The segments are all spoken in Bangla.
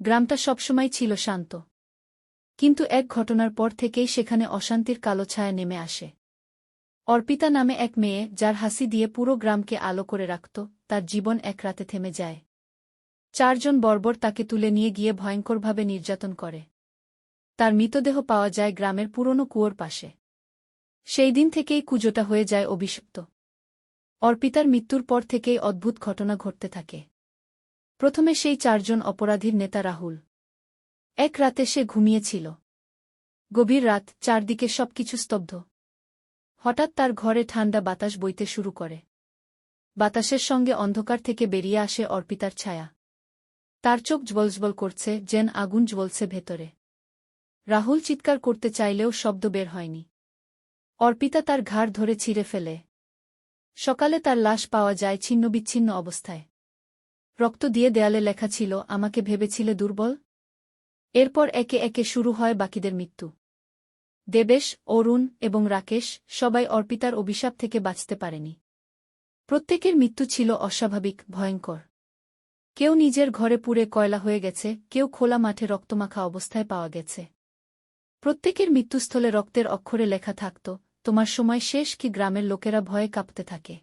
গ্রামটা সবসময় ছিল শান্ত। কিন্তু এক ঘটনার পর থেকেই সেখানে অশান্তির কালো ছায়া নেমে আসে। অর্পিতা নামে এক মেয়ে, যার হাসি দিয়ে পুরো গ্রামকে আলো করে রাখত, তার জীবন এক রাতে থেমে যায়। 4 জন বর্বর তাকে তুলে নিয়ে গিয়ে ভয়ঙ্করভাবে নির্যাতন করে। তার মৃতদেহ পাওয়া যায় গ্রামের পুরনো কুয়োর পাশে। সেই দিন থেকেই কুজোটা হয়ে যায় অভিশপ্ত। অর্পিতার মৃত্যুর পর থেকেই অদ্ভুত ঘটনা ঘটতে থাকে। প্রথমে সেই 4 জন অপরাধীর নেতা রাহুল। এক রাতে সে ঘুমিয়েছিল। গভীর রাত, চারদিকে সবকিছু স্তব্ধ। হঠাৎ তার ঘরে ঠান্ডা বাতাস বইতে শুরু করে। বাতাসের সঙ্গে অন্ধকার থেকে বেরিয়ে আসে অর্পিতার ছায়া। তার চোখ জ্বলজ্বল করছে, যেন আগুন জ্বলছে ভেতরে। রাহুল চিৎকার করতে চাইলেও শব্দ বের হয়নি। অর্পিতা তার ঘাড় ধরে ছিঁড়ে ফেলে। সকালে তার লাশ পাওয়া যায় ছিন্নবিচ্ছিন্ন অবস্থায়। রক্ত দিয়ে দেয়ালে লেখা ছিল, আমাকে ভেবেছিলে দুর্বল? এরপর একে একে শুরু হয় বাকিদের মৃত্যু। দেবেশ, অরুণ এবং রাকেশ সবাই অর্পিতার অভিশাপ থেকে বাঁচতে পারেনি। প্রত্যেকের মৃত্যু ছিল অস্বাভাবিক, ভয়ঙ্কর। কেউ নিজের ঘরে পুড়ে কয়লা হয়ে গেছে, কেউ খোলা মাঠে রক্তমাখা অবস্থায় পাওয়া গেছে। প্রত্যেকের মৃত্যুস্থলে রক্তের অক্ষরে লেখা থাকত, তোমার সময় শেষ। কি গ্রামের লোকেরা ভয়ে কাঁপতে থাকে।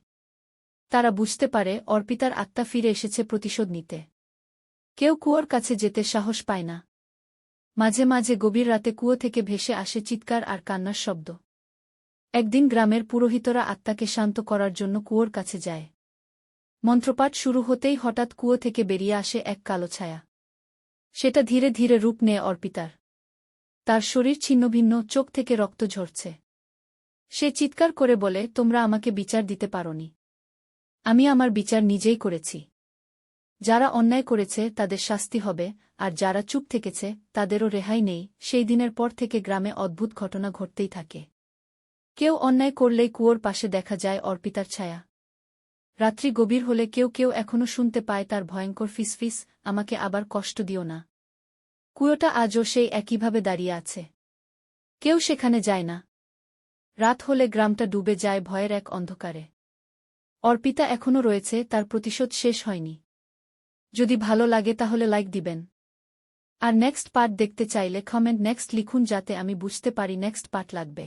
তারা বুঝতে পারে অর্পিতার আত্মা ফিরে এসেছে প্রতিশোধ নিতে। কেউ কুয়োর কাছে যেতে সাহস পায় না। মাঝে মাঝে গভীর রাতে কুয়ো থেকে ভেসে আসে চিৎকার আর কান্নার শব্দ। একদিন গ্রামের পুরোহিতরা আত্মাকে শান্ত করার জন্য কুয়োর কাছে যায়। মন্ত্রপাঠ শুরু হতেই হঠাৎ কুয়ো থেকে বেরিয়ে আসে এক কালো ছায়া। সেটা ধীরে ধীরে রূপ নেয় অর্পিতার। তার শরীর ছিন্নভিন্ন, চোখ থেকে রক্ত ঝরছে। সে চিৎকার করে বলে, তোমরা আমাকে বিচার দিতে পারোনি। আমি আমার বিচার নিজেই করেছি। যারা অন্যায় করেছে তাদের শাস্তি হবে, আর যারা চুপ থেকেছে তাদেরও রেহাই নেই। সেই দিনের পর থেকে গ্রামে অদ্ভুত ঘটনা ঘটতেই থাকে। কেউ অন্যায় করলেই কুয়োর পাশে দেখা যায় অর্পিতার ছায়া। রাত্রি গভীর হলে কেউ কেউ এখনো শুনতে পায় তার ভয়ঙ্কর ফিসফিস, আমাকে আবার কষ্ট দিও না। কুয়োটা আজও সেই একইভাবে দাঁড়িয়ে আছে। কেউ সেখানে যায় না। রাত হলে গ্রামটা ডুবে যায় ভয়ের এক অন্ধকারে। অর্পিতা এখনো রয়েছে, তার প্রতিশোধ শেষ হয়নি। যদি ভালো লাগে তাহলে লাইক দিবেন। আর নেক্সট পার্ট দেখতে চাইলে কমেন্ট নেক্সট লিখুন, যাতে আমি বুঝতে পারি নেক্সট পার্ট লাগবে।